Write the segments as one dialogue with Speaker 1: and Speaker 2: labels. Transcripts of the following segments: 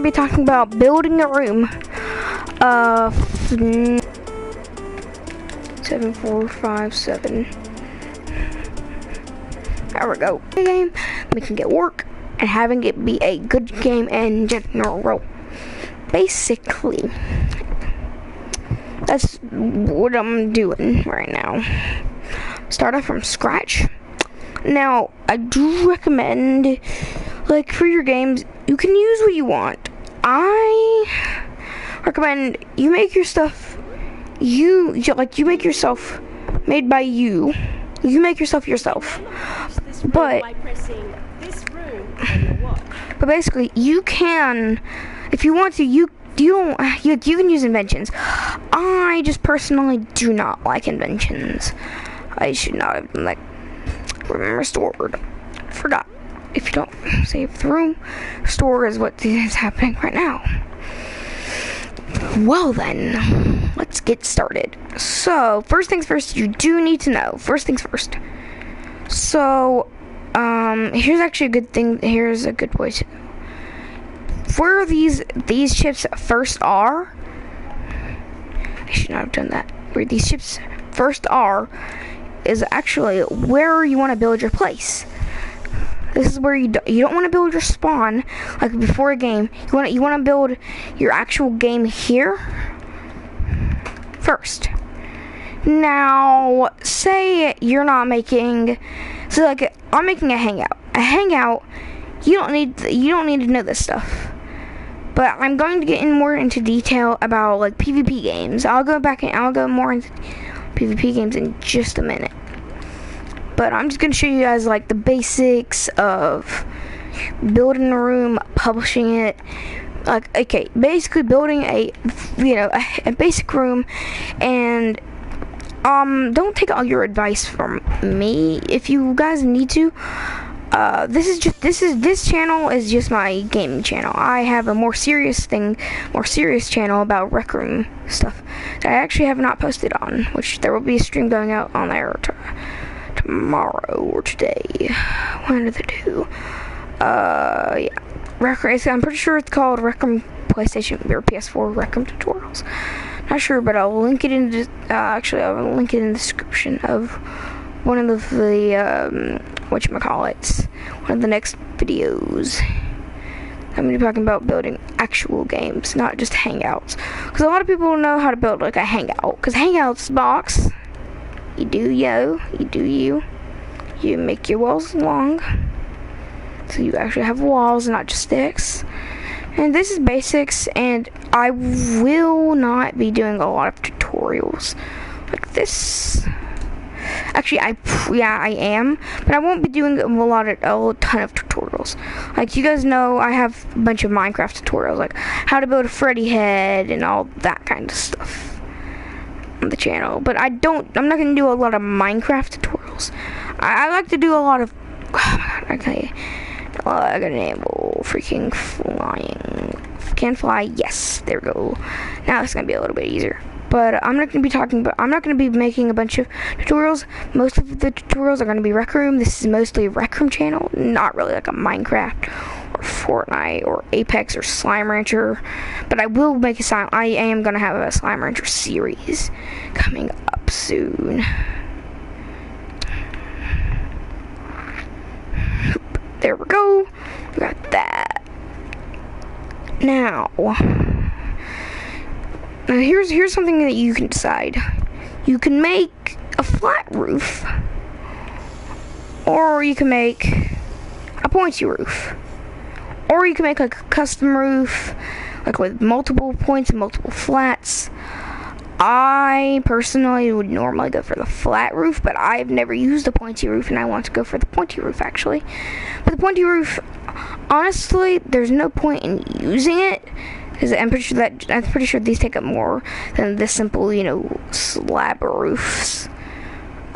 Speaker 1: Be talking about building a room. 7457. There we go. Game, making it work, and having it be a good game in general. Basically, that's what I'm doing right now. Start off from scratch. Now, I do recommend, like, for your games, you can use what you want. I recommend you make your stuff, you make yourself made by you. You make yourself yourself. But basically, you can, if you want to, you can use inventions. I just personally do not like inventions. I should not have done that. Restored. Forgot. If you don't save the room, restore is what is happening right now. Well then, let's get started. So, first things first, you do need to know. First things first. So, here's actually a good thing. Here's a good way to know. Where these chips first are, I should not have done that. Where these chips first are is actually where you want to build your place. This is where you don't want to build your spawn like before a game. You want to build your actual game here first. Now, say you're not making, so like I'm making a hangout. A hangout, you don't need to know this stuff. But I'm going to get more into detail about like PvP games. I'll go more into PvP games in just a minute. But I'm just going to show you guys like the basics of building a room, publishing it. Like, okay, basically building a basic room, and don't take all your advice from me. If you guys need to, this channel is just my gaming channel. I have a more serious channel about Rec Room stuff that I actually have not posted on, which there will be a stream going out on there tomorrow or today. One of the two. Yeah. Rec Room, I'm pretty sure it's called Rec Room PlayStation or PS4 Rec Room Tutorials. Not sure, but I'll link it in I'll link it in the description of one of the whatchamacallits, one of the next videos. I'm going to be talking about building actual games, not just hangouts. Because a lot of people don't know how to build like a hangout. Because hangouts box, you do you. You make your walls long, so you actually have walls, not just sticks. And this is basics, and I will not be doing a lot of tutorials like this. Actually, I am, but I won't be doing a ton of tutorials. Like, you guys know, I have a bunch of Minecraft tutorials, like how to build a Freddy head and all that kind of stuff on the channel. But I'm not going to do a lot of Minecraft tutorials. I like to do a lot of, oh my god, okay. I got an animal freaking flying. Can fly, yes, there we go. Now it's gonna be a little bit easier. But I'm not going to be making a bunch of tutorials. Most of the tutorials are going to be Rec Room. This is mostly a Rec Room channel, not really like a Minecraft or Fortnite or Apex or Slime Rancher. But I will make I am going to have a Slime Rancher series coming up soon. There we go. We got that. Now here's something that you can decide. You can make a flat roof, or you can make a pointy roof, or you can make like a custom roof, like with multiple points and multiple flats. I personally would normally go for the flat roof, but I've never used a pointy roof, and I want to go for the pointy roof actually. But the pointy roof, honestly, there's no point in using it, because I'm pretty sure these take up more than the simple, slab roofs.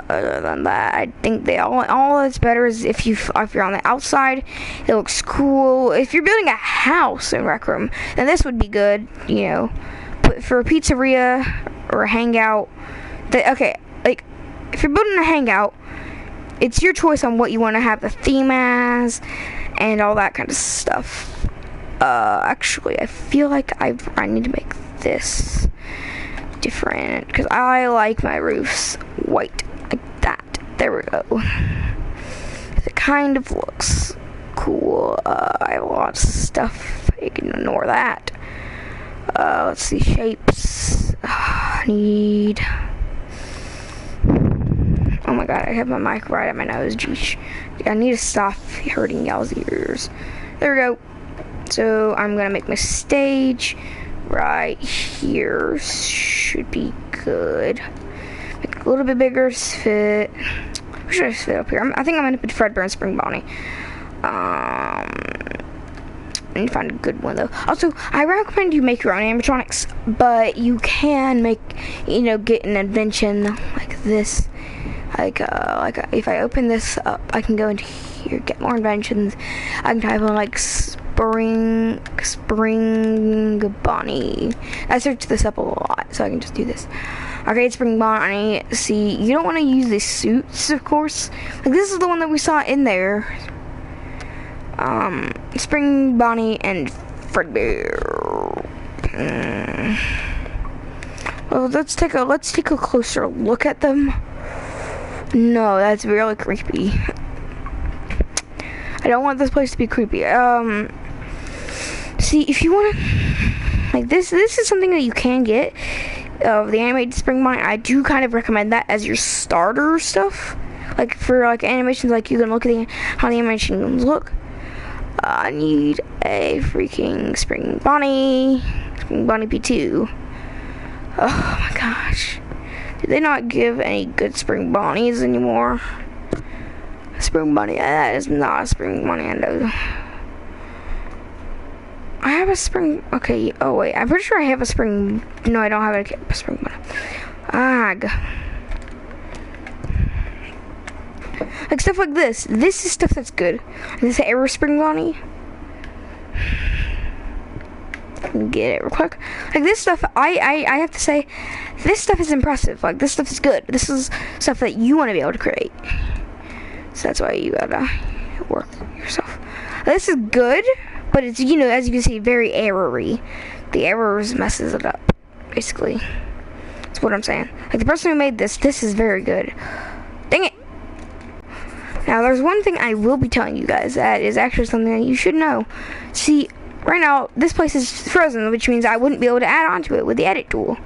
Speaker 1: Other than that, I think all that's better is if you're on the outside, it looks cool. If you're building a house in Rec Room, then this would be good, But for a pizzeria or a hangout, like if you're building a hangout, it's your choice on what you want to have the theme as and all that kind of stuff. Actually, I feel like I need to make this different because I like my roofs white like that. There we go. It kind of looks cool. I have a lot of stuff. You can ignore that. Let's see, shapes. Need. Oh my god, I have my mic right at my nose. Geesh. I need to stop hurting y'all's ears. There we go. So I'm gonna make my stage right here. Should be good. Make it a little bit bigger. Fit. Where should I fit up here? I think I'm gonna put Fredbear and Spring Bonnie. I need to find a good one though. Also, I recommend you make your own animatronics, but you can make, get an invention like this. Like if I open this up, I can go into here, get more inventions. I can type on like Spring Bonnie. I searched this up a lot, so I can just do this. Okay, Spring Bonnie. See, you don't want to use these suits, of course. Like this is the one that we saw in there. Spring Bonnie and Fredbear. Well, let's take a closer look at them. No, that's really creepy. I don't want this place to be creepy. See, if you want to, like this is something that you can get of the animated Spring Bonnie. I do kind of recommend that as your starter stuff. Like for like animations, like you can look at how the animations look. I need a freaking Spring Bonnie P2. Oh my gosh. Did they not give any good Spring Bonnies anymore? Spring Bonnie, that is not a Spring Bonnie, I know. I have a Spring, okay, oh wait, I'm pretty sure I have a Spring, no I don't have a Spring Bonnie. Like stuff like this is stuff that's good. This Aero Spring Bonnie. Get it real quick. Like this stuff, I have to say, this stuff is impressive. Like this stuff is good. This is stuff that you want to be able to create. So that's why you gotta work yourself. This is good, but it's, as you can see, very error-y. The errors messes it up, basically. That's what I'm saying. Like the person who made this is very good. Dang it. Now, there's one thing I will be telling you guys that is actually something that you should know. See, right now, this place is frozen, which means I wouldn't be able to add on to it with the edit tool.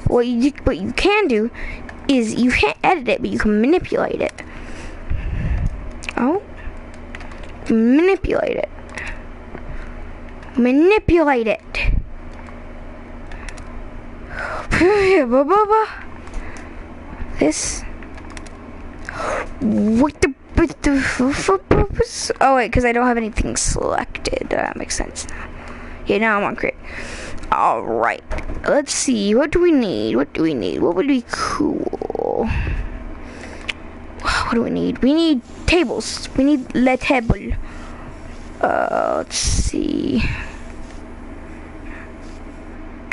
Speaker 1: What you can do is you can't edit it, but you can manipulate it. Oh? Manipulate it. Manipulate it. This. What the? Oh wait, because I don't have anything selected. That makes sense now. Yeah, now I'm on create. Alright. Let's see. What do we need? What would be cool? What do we need? We need tables. We need le table. Let's see.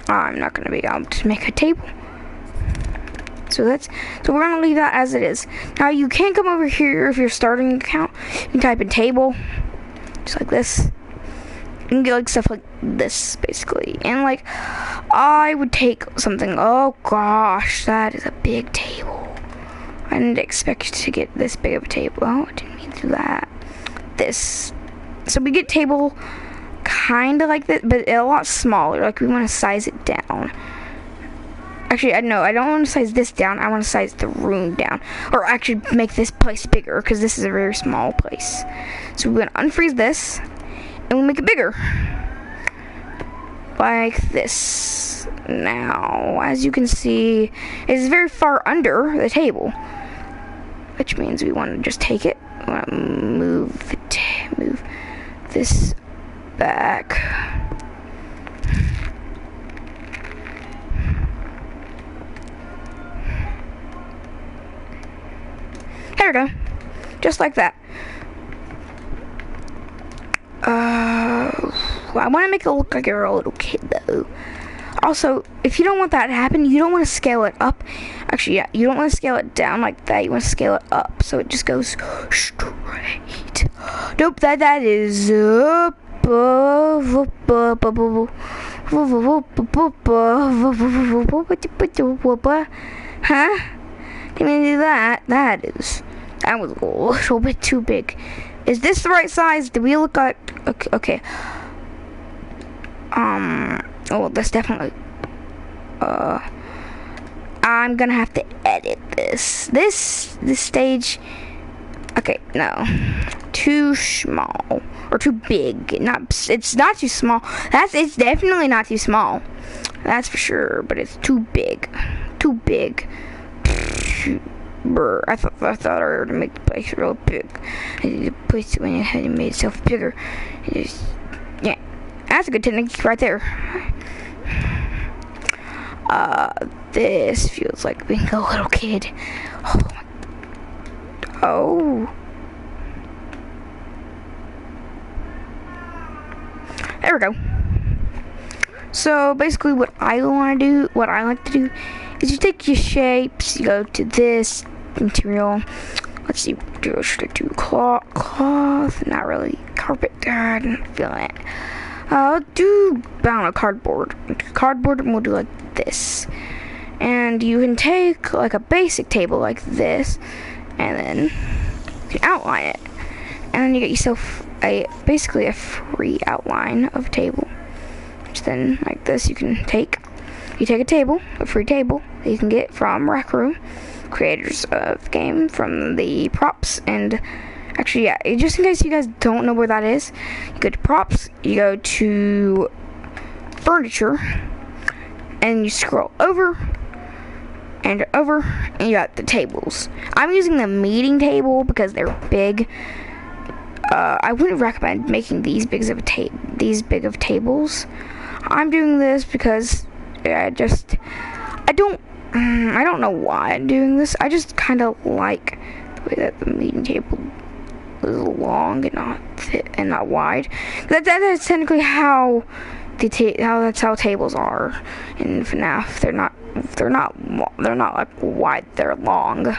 Speaker 1: I'm not gonna be able to make a table. So we're gonna leave that as it is. Now you can come over here if you're starting an account. You can type in table, just like this. You can get like stuff like this, basically. And like, I would take something. Oh gosh, that is a big table. I didn't expect to get this big of a table. Oh, I didn't mean to do that. This. So we get table kind of like this, but a lot smaller. Like we want to size it down. Actually, I don't want to size this down. I want to size the room down. Or actually make this place bigger, because this is a very small place. So we're going to unfreeze this, and we'll make it bigger. Like this. Now, as you can see, it's very far under the table. Which means we want to just take it. We want to move this back. There we go. Just like that. I want to make it look like you're a little kid, though. Also, if you don't want that to happen, you don't want to scale it up. Actually, yeah, you don't want to scale it down like that. You want to scale it up so it just goes straight. Nope, that is up. Huh? Can you do that? That was a little bit too big. Is this the right size? Do we look like... Okay. Oh, that's definitely... I'm gonna have to edit this. This stage... Okay, no. Too small. Or too big. It's not too small. It's definitely not too small. That's for sure, but it's too big. Too big. Brr, I thought I were to make the place real big. The place when it had made itself bigger. Yeah, that's a good technique right there. This feels like being a little kid. Oh. There we go. So basically what I like to do is you take your shapes, you go to this material. Let's see, should I do cloth? Not really. Carpet, God, I'm not feeling it. I'll do, I don't know, cardboard. Cardboard, and we'll do like this. And you can take like a basic table like this, and then you can outline it. And then you get yourself basically a free outline of a table. Which then, like this, you take a table, a free table that you can get from Rec Room, creators of the game, from the props. And actually, yeah, just in case you guys don't know where that is, you go to props, you go to furniture, and you scroll over and over, and you got the tables. I'm using the meeting table because they're big. I wouldn't recommend making these big of tables. I'm doing this because I don't know why I'm doing this. I just kind of like the way that the meeting table is long and not thick and not wide. That is technically how that's how tables are in FNAF. They're not like wide. They're long.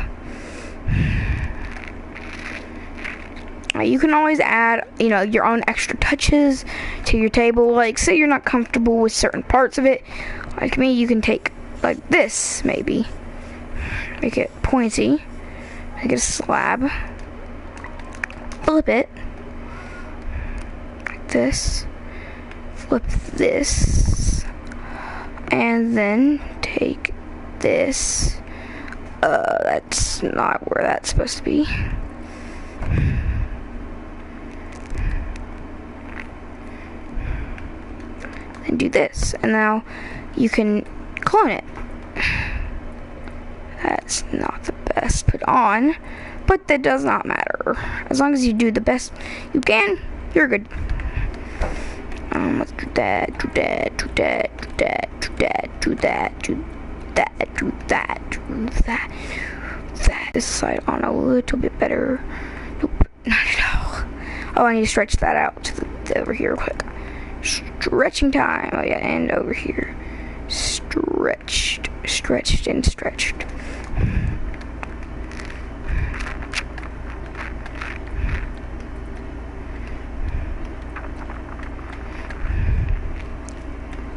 Speaker 1: You can always add, your own extra touches to your table. Like, say you're not comfortable with certain parts of it. Like me, you can take, like this, maybe. Make it pointy. Make it a slab. Flip it. Like this. Flip this. And then take this. That's not where that's supposed to be. And do this, and now you can clone it. That's not the best put on, but that does not matter. As long as you do the best you can, you're good. Let's do that, do that, do that, do that, do that, do that, do that, do that, do that. This side on a little bit better. Nope, not at all. Oh, I need to stretch that out to over here real quick. Stretching time. Oh yeah, and over here. Stretched, and stretched.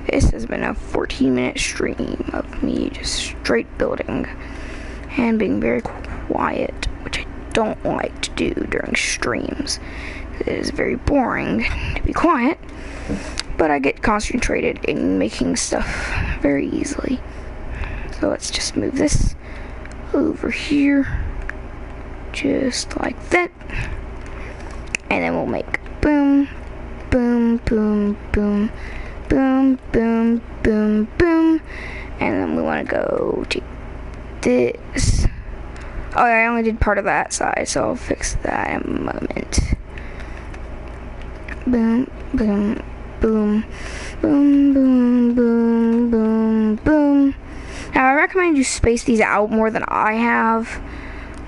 Speaker 1: This has been a 14-minute stream of me just straight building and being very quiet, which I don't like to do during streams. It is very boring to be quiet, but I get concentrated in making stuff very easily. So let's just move this over here, just like that, and then we'll make boom, boom, boom, boom, boom, boom, boom, boom, and then we want to go to this. Oh, I only did part of that side, so I'll fix that in a moment. Boom, boom, boom, boom, boom, boom, boom, boom. Now, I recommend you space these out more than I have.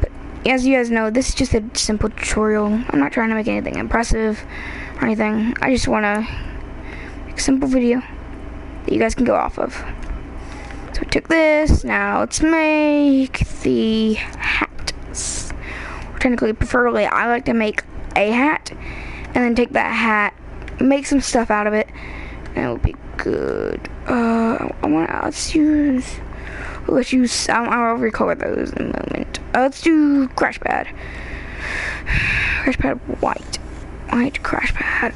Speaker 1: But as you guys know, this is just a simple tutorial. I'm not trying to make anything impressive or anything. I just want to make a simple video that you guys can go off of. So I took this. Now let's make the hats. Or technically, preferably, I like to make a hat. And then take that hat make some stuff out of it, and it will be good. Let's use, I'll record those in a moment. Let's do crash pad. Crash pad white crash pad.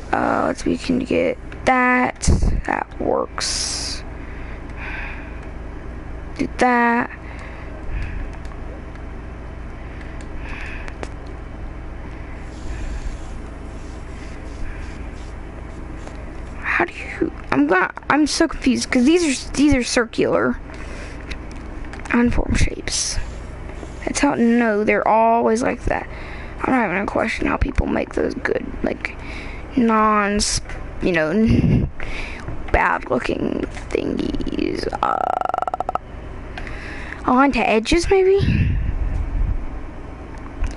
Speaker 1: We can get that. That works. Do that. How do you? I'm so confused because these are circular, unformed shapes. That's how. No, they're always like that. I'm not even gonna question how people make those good, like, bad-looking thingies. Onto edges, maybe.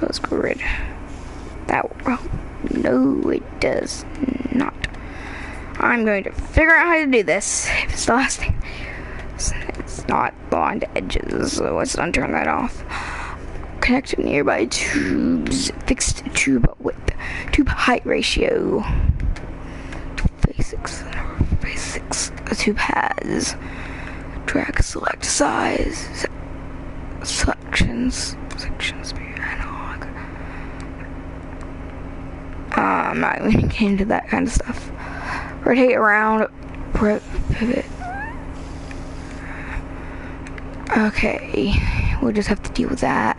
Speaker 1: Those grid. No, it does not. I'm going to figure out how to do this. If it's the last thing, it's not onto edges. So let's unturn that off. Connect nearby tubes. Fixed tube width. Tube height ratio. Basics. A tube has. Track select size. Sections be analog. I'm not even going to get into that kind of stuff. Rotate around. Pivot. Okay. We'll just have to deal with that.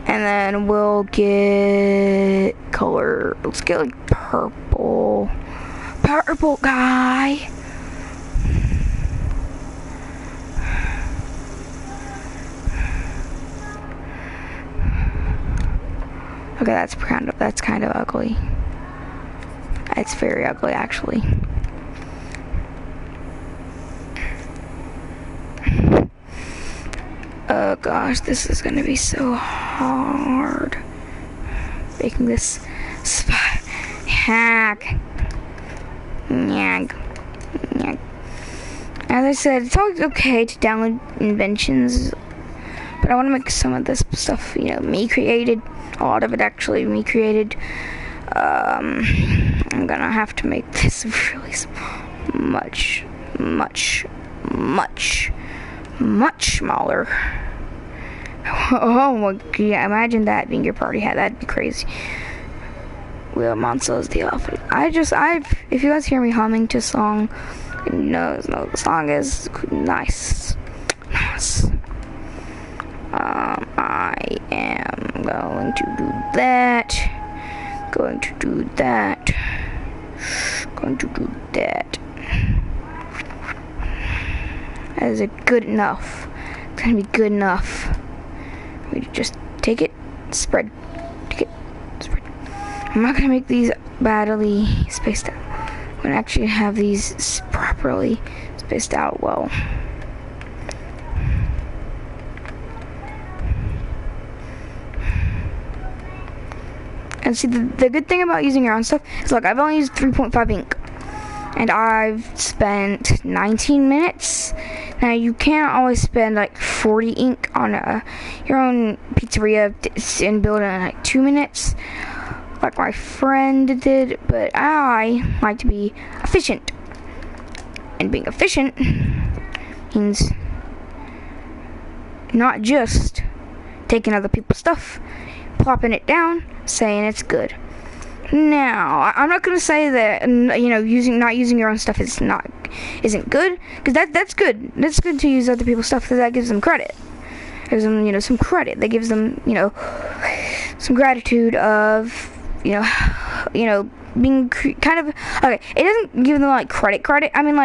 Speaker 1: And then we'll get color. Let's get like purple. Purple guy. Okay, that's kind of ugly. It's very ugly, actually. Oh gosh, this is gonna be so hard. Making this hack. Nyag. As I said, it's always okay to download inventions, but I want to make some of this stuff, me created. A lot of it actually me created. I'm gonna have to make this really much smaller. Oh my god, imagine that being your party hat. That'd be crazy. Will Monso's the Elephant. If you guys hear me humming to a song, the song is nice. I am going to do that. Going to do that. Is it good enough? It's gonna be good enough. We just take it, spread. Take it, spread. I'm not gonna make these badly spaced out. I'm gonna actually have these properly spaced out well. And see, the good thing about using your own stuff is, look, I've only used 3.5 ink. And I've spent 19 minutes. Now, you can't always spend, like, 40 ink on your own pizzeria and build it in, like, 2 minutes. Like my friend did. But I like to be efficient. And being efficient means not just taking other people's stuff, plopping it down, saying it's good. Now, I'm not gonna say that not using your own stuff isn't good, because that's good. That's good to use other people's stuff, because that gives them credit. It gives them some credit. That gives them some gratitude of being kind of okay. It doesn't give them like credit. I mean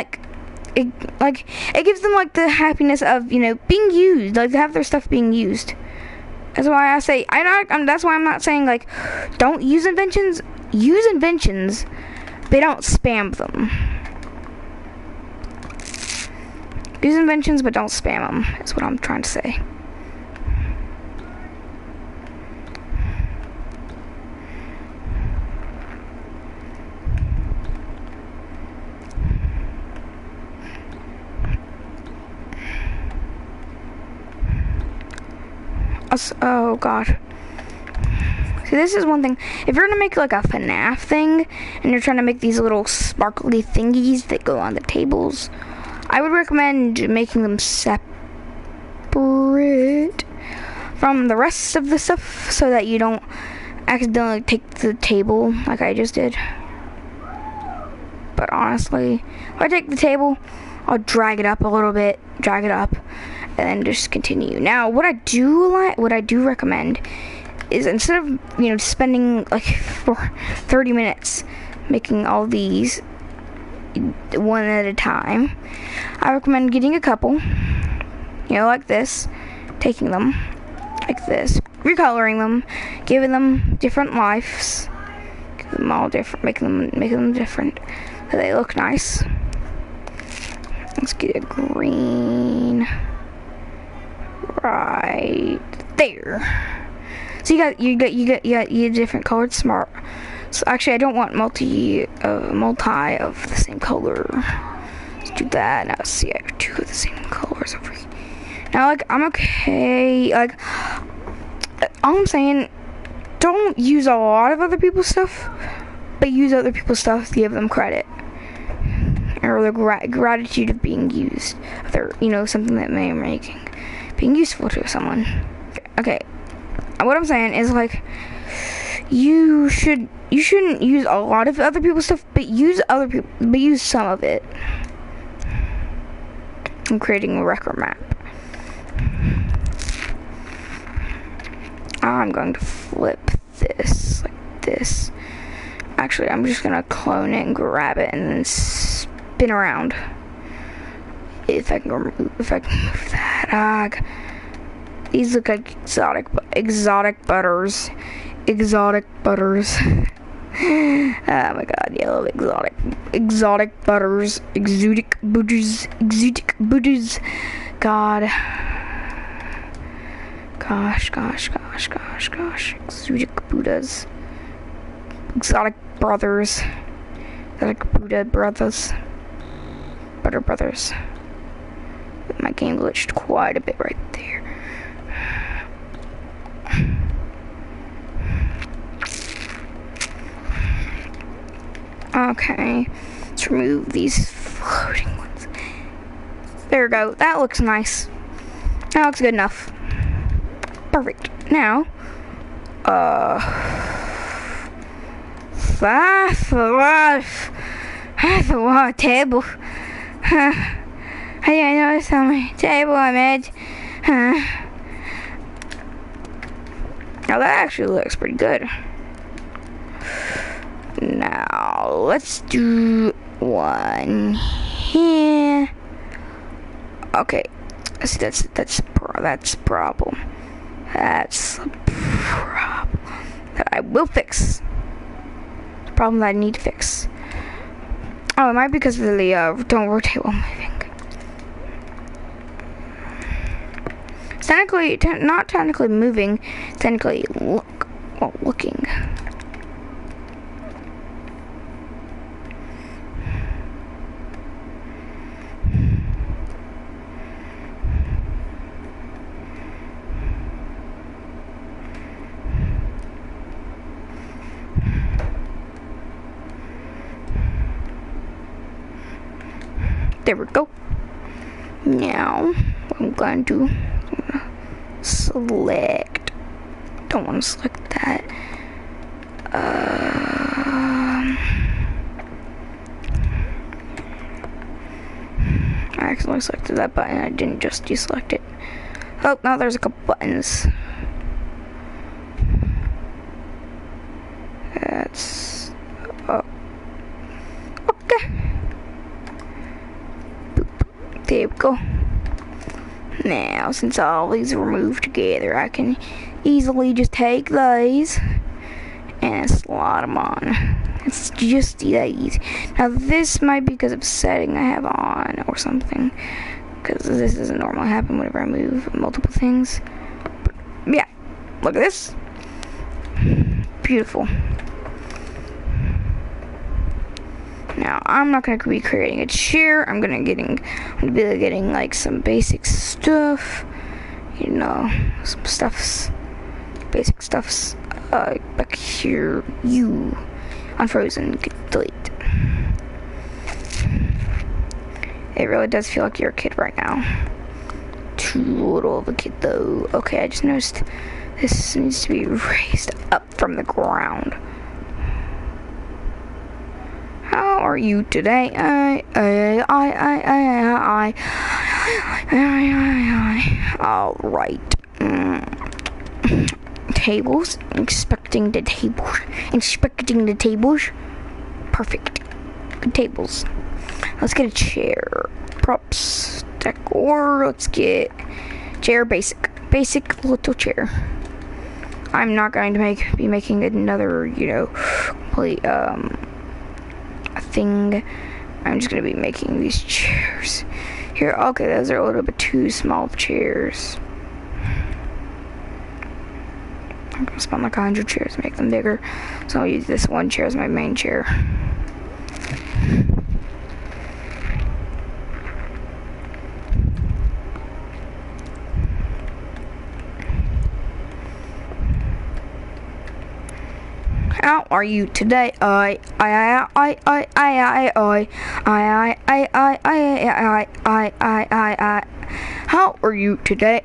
Speaker 1: it gives them like the happiness of being used, like to have their stuff being used. That's why I say that's why I'm not saying like don't use inventions. Use inventions, but don't spam them. Use inventions, but don't spam them. Is what I'm trying to say. Oh God. See, this is one thing. If you're gonna make like a FNAF thing, and you're trying to make these little sparkly thingies that go on the tables, I would recommend making them separate from the rest of the stuff so that you don't accidentally take the table like I just did. But honestly, if I take the table, I'll drag it up a little bit, drag it up, and then just continue. Now, what I do recommend is, instead of, you know, spending like 30 minutes making all these one at a time, I recommend getting a couple, you know, like this, taking them like this, recoloring them, giving them different lives, give them all different, making them different, so they look nice. Let's get a green right there. So you got different colored smart. So actually, I don't want multi of the same color. Let's do that. Now see, I have 2 of the same colors over here. Now, like, I'm okay. Like, all I'm saying, don't use a lot of other people's stuff, but use other people's stuff to give them credit, or the gratitude of being used. You know, something that they're making, being useful to someone. Okay, what I'm saying is, like, you shouldn't use a lot of other people's stuff, but use some of it. I'm creating a record map. I'm going to flip this like this. Actually, I'm just gonna clone it and grab it and then spin around. If I can move that. These look like exotic butters. Exotic butters. Oh my god, yeah, I love exotic butters. Exotic butters. God. Gosh. Exotic Buddhas. Exotic brothers. Exotic Buddha brothers. Butter brothers. My game glitched quite a bit right there. Okay. Let's remove these floating ones. There we go. That looks nice. That looks good enough. Perfect. Now, that's a lot of table. I didn't notice how many table I made. Now that actually looks pretty good. Now let's do one here. Okay. See, that's a problem. That's a problem that I will fix. The problem that I need to fix. Oh, it might be because of the don't rotate while moving. It's technically not technically moving. Technically looking. There we go. Now, what I'm going to select. Don't want to select that. I accidentally selected that button. I didn't just deselect it. Oh, now there's a couple buttons. That's okay. There we go. Now, since all these are moved together, I can easily just take these and slot them on. It's just that easy. Now, this might be because of setting I have on or something, because this doesn't normally happen whenever I move multiple things. But yeah, look at this. Beautiful. Now, I'm not going to be creating a chair. I'm going to be getting like some basic stuff. You know, some stuffs. Basic stuffs. back here, you, unfrozen, delete. It really does feel like you're a kid right now. Too little of a kid though. Okay, I just noticed this needs to be raised up from the ground. How are you today? All right. Tables. Inspecting the tables. Perfect. Good tables. Let's get a chair. Props. Decor. Let's get chair. Basic little chair. I'm not going to be making another, complete thing. I'm just gonna be making these chairs here. Okay, those are a little bit too small of chairs. I'm gonna spend like 100 chairs to make them bigger, so I'll use this one chair as my main chair. How are you today? How are you today?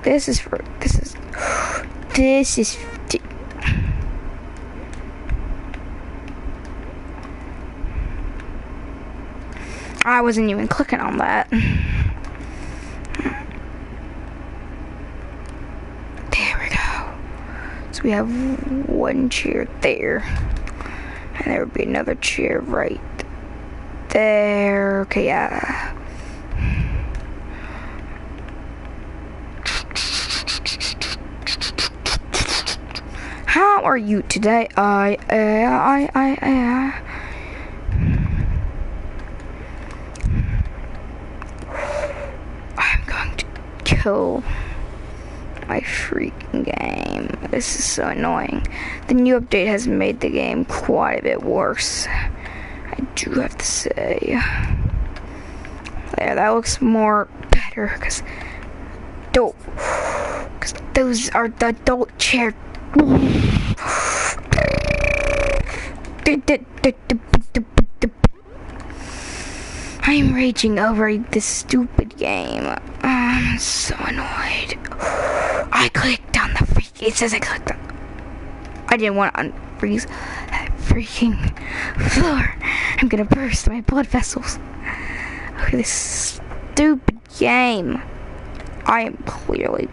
Speaker 1: This is I wasn't even clicking on that. We have one chair there, and there would be another chair right there. Okay, yeah. How are you today? I'm going to kill my freaking game. This is so annoying. The new update has made the game quite a bit worse, I do have to say. There, that looks more better, because those are the adult chairs. I'm raging over this stupid game. I'm so annoyed. I clicked on the it says I clicked on. I didn't want to unfreeze that freaking floor. I'm gonna burst my blood vessels. Okay, this stupid game. I am clearly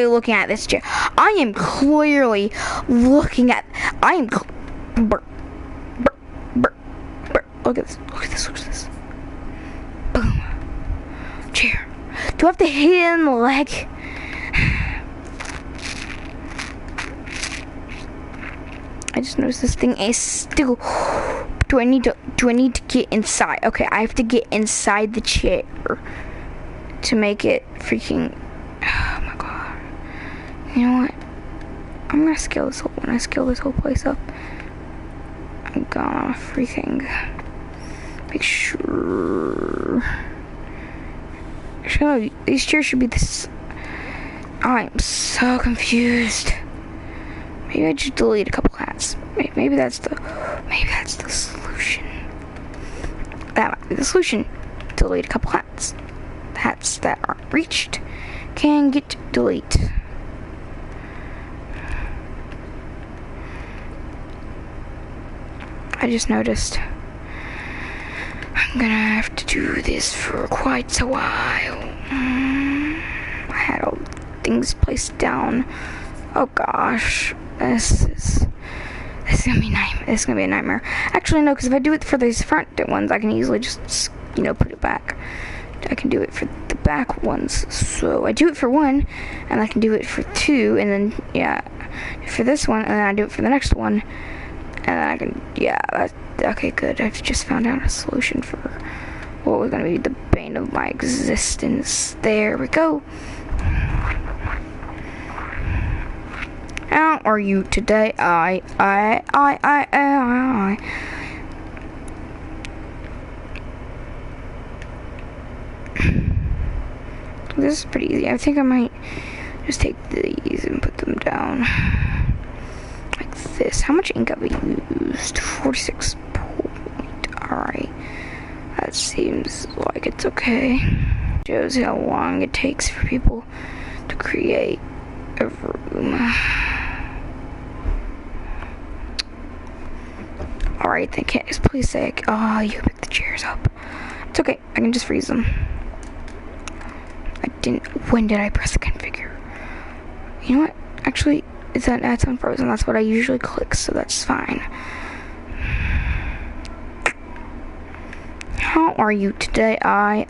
Speaker 1: looking at this chair. I am clearly looking at. Look at this. Look at this. Boom. Chair. Do I have to hit it in the leg? I just noticed this thing is still. Do I need to get inside? Okay, I have to get inside the chair to make it freaking. Oh my god. You know what? I'm gonna scale this whole place up. I'm gonna freaking make sure. Actually, these chairs should be this. I'm so confused. Maybe I just delete a couple hats. Maybe that's the solution. That might be the solution. Delete a couple hats. Hats that aren't reached can get delete. I just noticed I'm gonna have to do this for quite a while. I had all things placed down. Oh gosh, this is gonna be a nightmare. Actually, no, because if I do it for these front ones, I can easily just put it back. I can do it for the back ones. So I do it for one, and I can do it for two, and then for this one, and then I do it for the next one, and then I can okay, good. I've just found out a solution for what was gonna be the bane of my existence. There we go. How are you today? This is pretty easy. I think I might just take these and put them down like this. How much ink have we used? 46 point. Alright. That seems like it's okay. Shows how long it takes for people to create a room. Alright, then can't please say, oh, you can pick the chairs up. It's okay, I can just freeze them. When did I press the configure? You know what? Actually, that's unfrozen. That's what I usually click, so that's fine. How are you today? I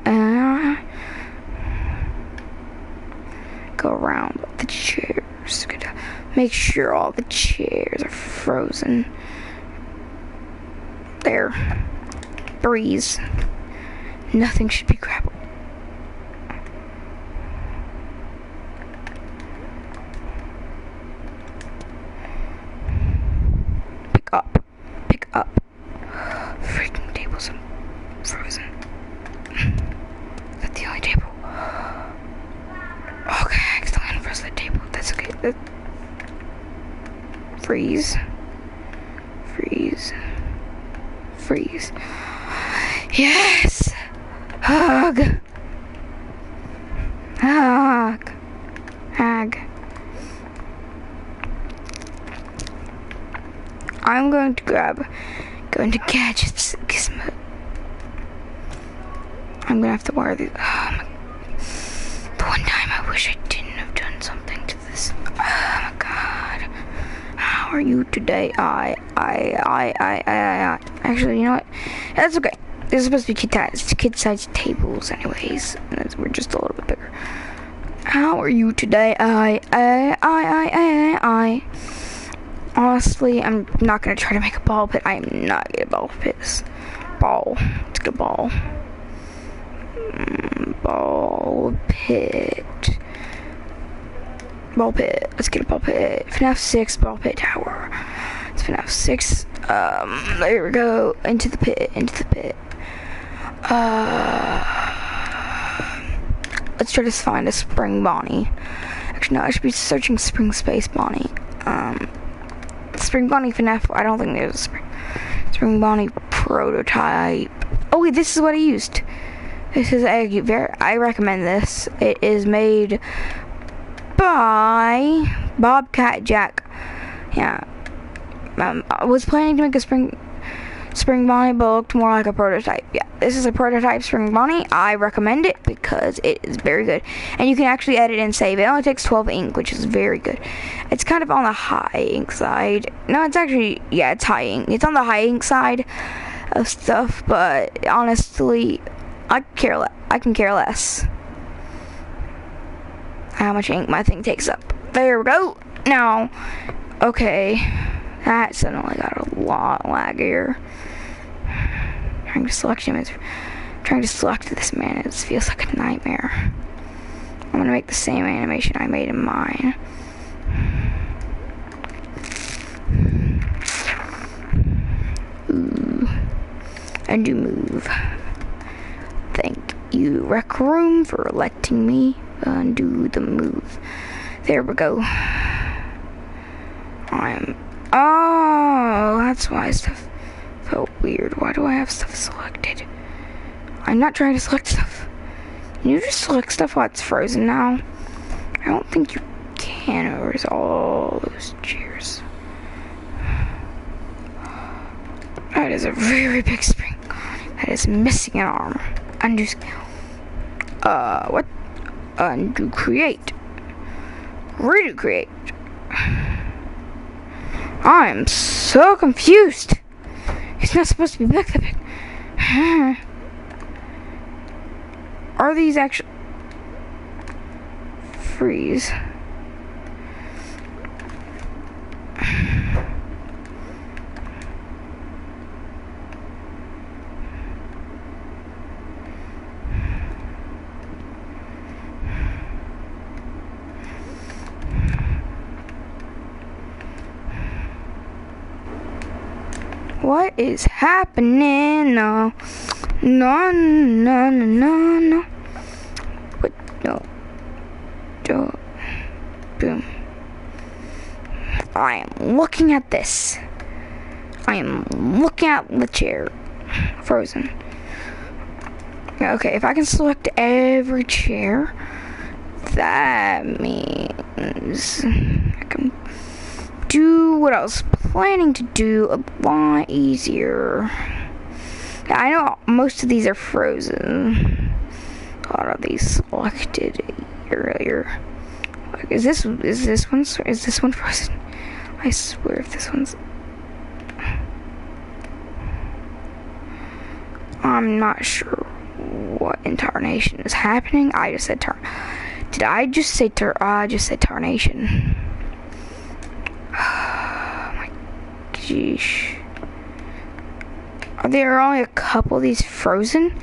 Speaker 1: go around the chairs. Gonna make sure all the chairs are frozen. There. Breeze. Nothing should be grappled. Pick up. Freaking tables are frozen. Is that the only table? Okay, I accidentally unfroze that table. That's okay. Freeze. Yes! Hug! I'm going to go into gadgets, gizmo. I'm gonna have to wire these. Oh my. The one time I wish I didn't have done something to this. Oh my god. How are you today? Actually, you know what? That's okay. This is supposed to be kid-sized tables anyways. And we're just a little bit bigger. How are you today? Honestly, I'm not gonna try to make a ball pit. I am not gonna ball pit this. Let's get a ball. Ball pit. Let's get a ball pit. FNAF 6 ball pit tower. It's FNAF 6. There we go. Into the pit. Let's try to find a Spring Bonnie. Actually, no, I should be searching Spring Space Bonnie. Spring Bonnie FNAF. I don't think there's a Spring Bonnie prototype. Oh wait, this is what I used. This is I recommend this. It is made by Bobcat Jack. Yeah. I was planning to make a Spring Bonnie, but it looked more like a prototype. Yeah, this is a prototype Spring Bonnie. I recommend it because it is very good. And you can actually edit and save. It only takes 12 ink, which is very good. It's kind of on the high ink side. No, it's actually, yeah, it's high ink. It's on the high ink side of stuff, but honestly, I can care less how much ink my thing takes up. There we go. Now, okay, that suddenly got a lot laggier. Trying to select this man, it feels like a nightmare. I'm gonna make the same animation I made in mine. Ooh. Undo move. Thank you, Rec Room, for letting me undo the move. There we go. Oh, that's why stuff felt weird. Why do I have stuff selected? I'm not trying to select stuff. Can you just select stuff while it's frozen now? I don't think you can over all those chairs. That is a very big spring. That is missing an arm. Undo scale. What? Undo create. Redo create. I'm so confused. It's not supposed to be back that big. Are these actually freeze? What is happening? No. What? No. I am looking at this. I am looking at the chair. Frozen. Okay, if I can select every chair, that means I can do what I was planning to do a lot easier. I know most of these are frozen. A lot of these selected earlier. Like, is this one frozen? I swear if this one's. I'm not sure what in Tarnation is happening. I just said Did I just say I just said Tarnation. Oh my geesh. Are there only a couple of these frozen?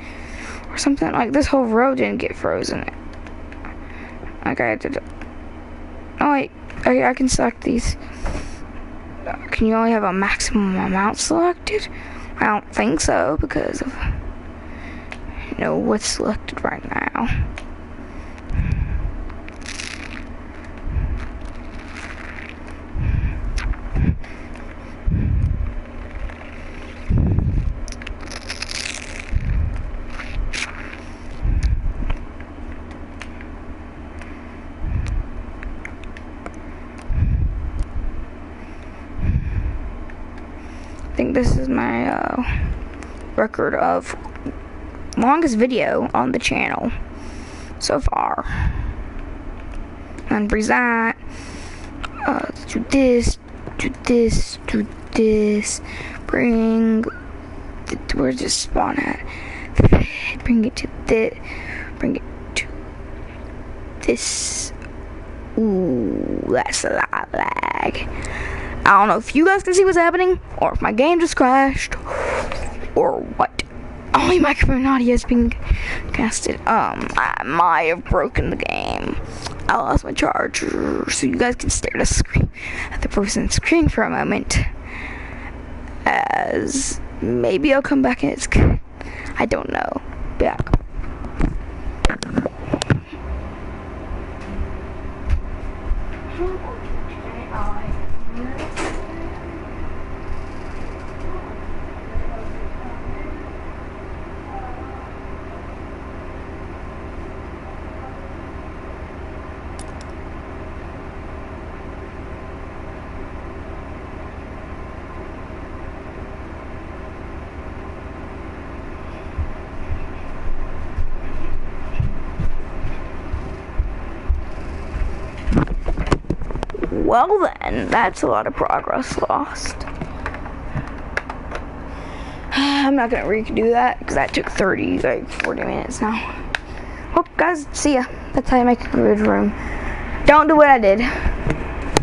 Speaker 1: Or something? Like, this whole row didn't get frozen. Like, I did. Oh, wait. I can select these. Can you only have a maximum amount selected? I don't think so, because of what's selected right now. I think this is my record of longest video on the channel so far. And bring that. Do this. Bring. Where's this spawn at? Bring it to this. Bring it to this. Ooh, that's a lot of lag. I don't know if you guys can see what's happening, or if my game just crashed, or what. Only microphone audio is being casted. I might have broken the game. I lost my charger, so you guys can stare at the person's screen for a moment. As maybe I'll come back and it's good. I don't know. Yeah. Well then, that's a lot of progress lost. I'm not gonna redo that because that took 40 minutes now. Well, guys, see ya. That's how you make a good room. Don't do what I did.